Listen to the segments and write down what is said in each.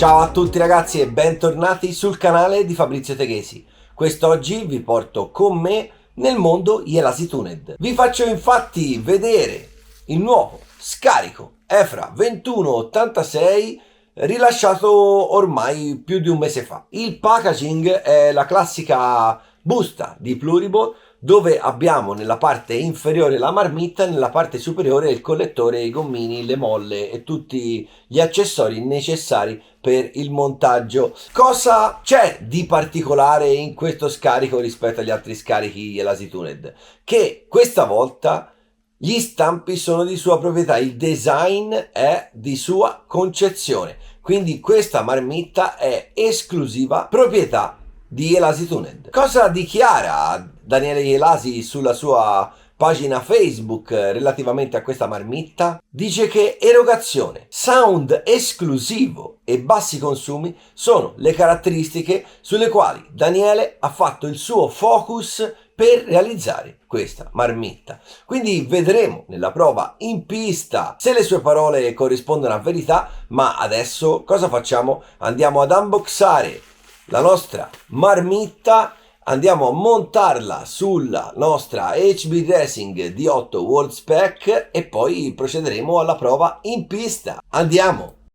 Ciao a tutti ragazzi e bentornati sul canale di Fabrizio Teghesi. Quest'oggi vi porto con me nel mondo Jelasi Tuned. Vi faccio infatti vedere il nuovo scarico EFRA 2186 rilasciato ormai più di un mese fa. Il packaging è la classica busta di Pluriball dove abbiamo nella parte inferiore la marmitta e nella parte superiore il collettore, i gommini, le molle e tutti gli accessori necessari per il montaggio. Cosa c'è di particolare in questo scarico rispetto agli altri scarichi Jelasi Tuned? Che questa volta gli stampi sono di sua proprietà, il design è di sua concezione, quindi questa marmitta è esclusiva proprietà di Jelasi Tuned. Cosa dichiara Daniele Jelasi sulla sua pagina Facebook relativamente a questa marmitta? Dice che erogazione, sound esclusivo e bassi consumi sono le caratteristiche sulle quali Daniele ha fatto il suo focus per realizzare questa marmitta. Quindi vedremo nella prova in pista se le sue parole corrispondono a verità, ma adesso cosa facciamo? Andiamo ad unboxare la nostra marmitta, andiamo a montarla sulla nostra HB Racing D8 World Spec e poi procederemo alla prova in pista. Andiamo!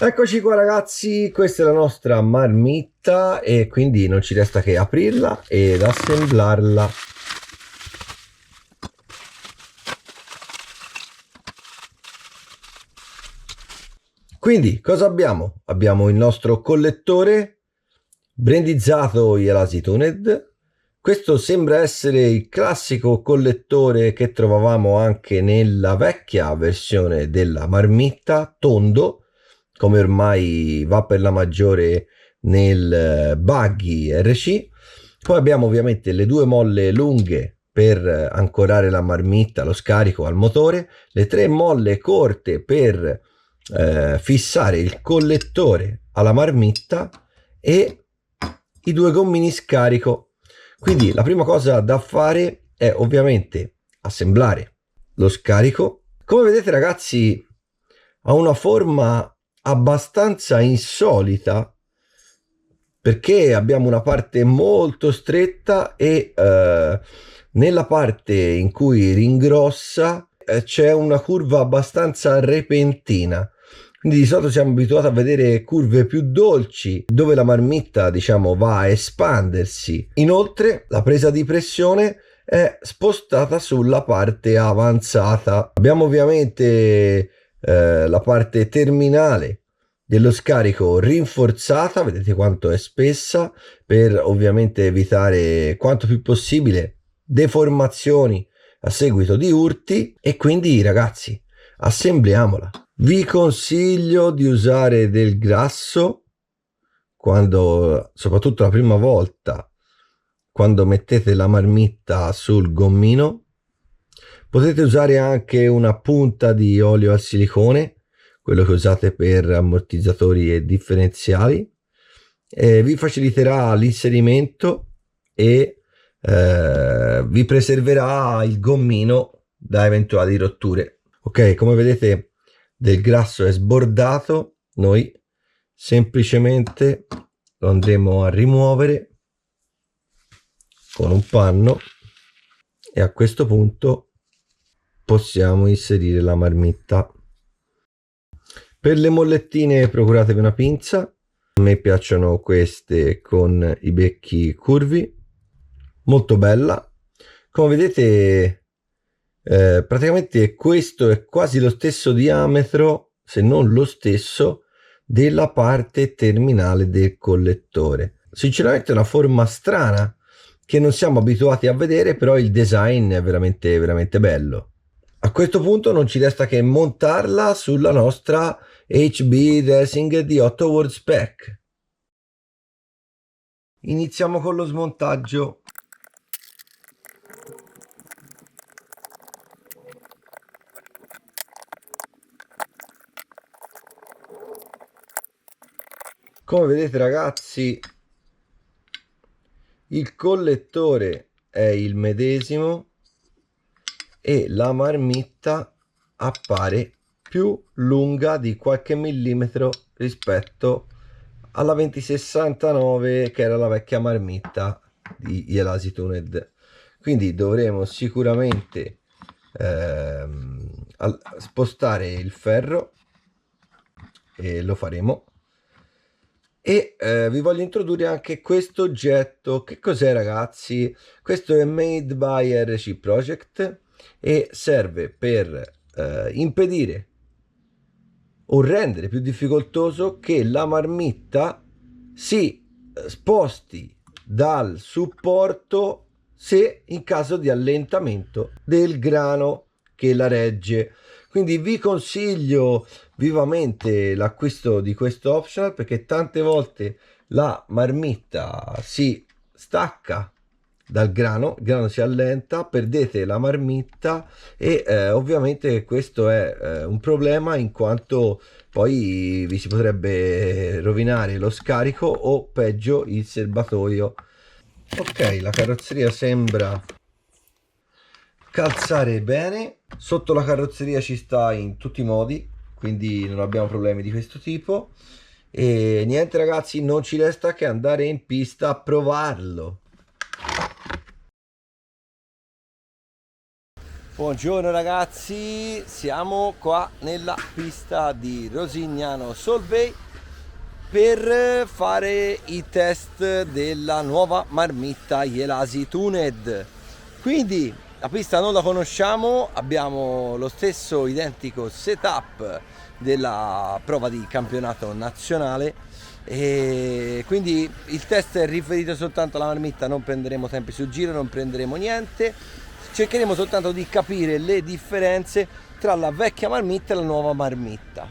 Eccoci qua ragazzi, questa è la nostra marmitta e quindi non ci resta che aprirla ed assemblarla. Quindi cosa abbiamo? Abbiamo il nostro collettore brandizzato Jelasi Tuned. Questo sembra essere il classico collettore che trovavamo anche nella vecchia versione della marmitta, tondo, come ormai va per la maggiore nel buggy RC. Poi abbiamo ovviamente le due molle lunghe per ancorare la marmitta, lo scarico al motore, le tre molle corte per fissare il collettore alla marmitta e i due gommini scarico. Quindi la prima cosa da fare è ovviamente assemblare lo scarico. Come vedete ragazzi, ha una forma abbastanza insolita perché abbiamo una parte molto stretta e nella parte in cui ringrossa c'è una curva abbastanza repentina. Quindi di solito siamo abituati a vedere curve più dolci dove la marmitta diciamo va a espandersi. Inoltre la presa di pressione è spostata sulla parte avanzata. Abbiamo ovviamente la parte terminale dello scarico rinforzata, vedete quanto è spessa, per ovviamente evitare quanto più possibile deformazioni a seguito di urti. E quindi ragazzi, assembliamola. Vi consiglio di usare del grasso quando, soprattutto la prima volta, quando mettete la marmitta sul gommino. Potete usare anche una punta di olio al silicone, quello che usate per ammortizzatori e differenziali. Vi faciliterà l'inserimento e vi preserverà il gommino da eventuali rotture. Ok, come vedete del grasso è sbordato, noi semplicemente lo andremo a rimuovere con un panno e a questo punto possiamo inserire la marmitta. Per le mollettine procuratevi una pinza, a me piacciono queste con i becchi curvi, molto bella. Come vedete praticamente questo è quasi lo stesso diametro, se non lo stesso, della parte terminale del collettore. Sinceramente è una forma strana che non siamo abituati a vedere, però il design è veramente veramente bello. A questo punto non ci resta che montarla sulla nostra HB Racing D8 World Spec. Iniziamo con lo smontaggio. Come vedete ragazzi, il collettore è il medesimo e la marmitta appare più lunga di qualche millimetro rispetto alla 2069 che era la vecchia marmitta di Jelasi Tuned. Quindi dovremo sicuramente spostare il ferro, e lo faremo. E vi voglio introdurre anche questo oggetto. Che cos'è, ragazzi? Questo è made by RC Project e serve per impedire o rendere più difficoltoso che la marmitta si sposti dal supporto se in caso di allentamento del grano che la regge. Quindi vi consiglio vivamente l'acquisto di questo optional, perché tante volte la marmitta si stacca dal grano, il grano si allenta, perdete la marmitta e ovviamente questo è un problema, in quanto poi vi si potrebbe rovinare lo scarico o peggio il serbatoio. Ok, la carrozzeria sembra calzare bene. Sotto la carrozzeria ci sta in tutti i modi, quindi non abbiamo problemi di questo tipo. E niente, ragazzi, non ci resta che andare in pista a provarlo. Buongiorno ragazzi, siamo qua nella pista di Rosignano Solvay per fare i test della nuova marmitta Jelasi Tuned. Quindi la pista non la conosciamo, abbiamo lo stesso identico setup della prova di campionato nazionale e quindi il test è riferito soltanto alla marmitta, non prenderemo tempi sul giro, non prenderemo niente, cercheremo soltanto di capire le differenze tra la vecchia marmitta e la nuova marmitta.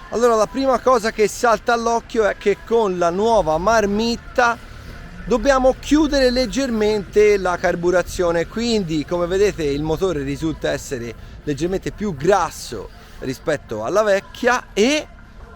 Allora, la prima cosa che salta all'occhio è che con la nuova marmitta dobbiamo chiudere leggermente la carburazione, quindi come vedete il motore risulta essere leggermente più grasso rispetto alla vecchia e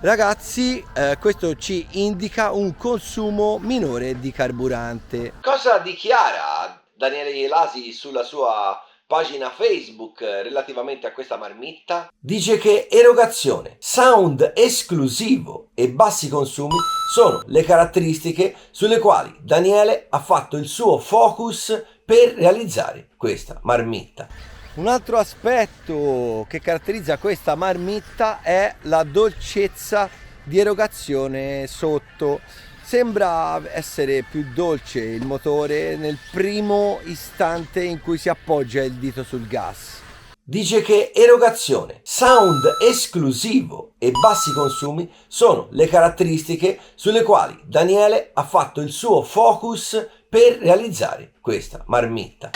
ragazzi, questo ci indica un consumo minore di carburante. Cosa dichiara Daniele Ielasi sulla sua pagina Facebook relativamente a questa marmitta? Dice che erogazione, sound esclusivo e bassi consumi sono le caratteristiche sulle quali Daniele ha fatto il suo focus per realizzare questa marmitta. Un altro aspetto che caratterizza questa marmitta è la dolcezza di erogazione sotto. Sembra essere più dolce il motore nel primo istante in cui si appoggia il dito sul gas. Dice che erogazione, sound esclusivo e bassi consumi sono le caratteristiche sulle quali Daniele ha fatto il suo focus per realizzare questa marmitta.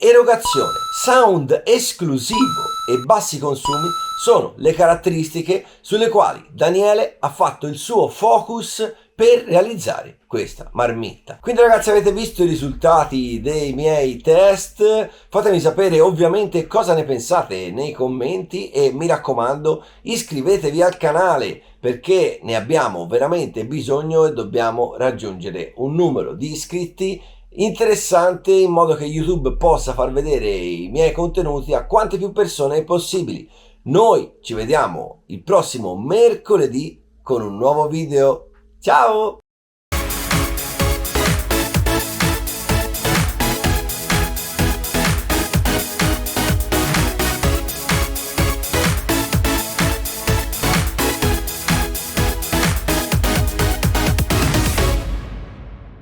Erogazione, sound esclusivo e bassi consumi sono le caratteristiche sulle quali Daniele ha fatto il suo focus per realizzare questa marmitta. Quindi ragazzi, avete visto i risultati dei miei test? Fatemi sapere ovviamente cosa ne pensate nei commenti e mi raccomando iscrivetevi al canale perché ne abbiamo veramente bisogno e dobbiamo raggiungere un numero di iscritti interessante in modo che YouTube possa far vedere i miei contenuti a quante più persone possibili. Noi ci vediamo il prossimo mercoledì con un nuovo video. Ciao!